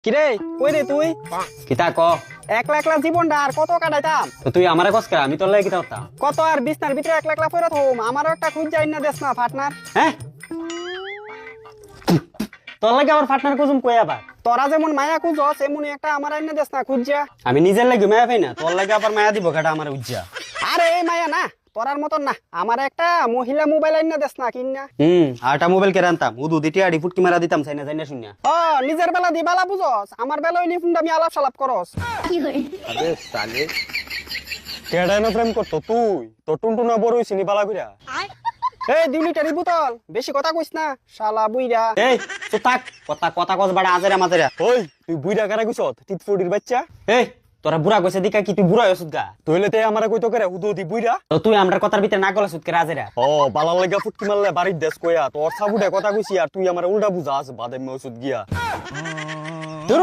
কিরে কই রে তুই কিতা ক একলা একলা জীবনটা আর কত কাটাইতাম তো তুই আমারে কস কে আমি তোর লাগি কিতা হতাম কত আর বিছনার ভিতরে একলা একলা পড়ে থাকুম আমারও একটা খুঁজ যাই না দেশ না পার্টনার হ্যাঁ তোর লাগি আমার পার্টনার কুজুম কই আবার তোরা যেমন মায়া খুঁজস এমনই একটা আমার আইনা দেশ না খুঁজা আমি নিজের লাগি মায়া পাই না তোর লাগি আবার মায়া দিব কাটা আমার উজ্জা আরে এই মায়া না তোরার মতন না আমার একটা মহিলা মোবাইল আইনা দেশ না কিনা আটা মোবাইল কে রানতাম উদু দিটি আড়ি ফুটকি মারা দিতাম চাই না জানি না শুনিয়া ও নিজের বেলা দি বালা বুঝস আমার বেলা হইলি ফোনটা আমি আলাপ সালাপ করস আরে সালে কেডা না প্রেম করতো তুই তো টুনটুনা বড় হইছিস নি বালা কইরা এই 2 লিটারি বোতল বেশি কথা কইস না শালা বুইরা এই তো তাক কথা কথা কস বাড়া আজেরা মাঝেরা ওই তুই বুইরা কারা কইছত টিটফুডির বাচ্চা এই তোরা বুড়া কইছে দিকা কি তুই বুড়া হইছস গা তইলে তে আমারে কইতো করে হুদু দি বুইরা তো তুই আমরার কথার ভিতরে না গলাস কে রাজেরা ও বালা লাগা ফুটকি মারলে বাড়ির দেশ কইয়া তোর সাবুডে কথা কইছি আর তুই আমারে উল্টা বুঝাস বাদে মে ওষুধ গিয়া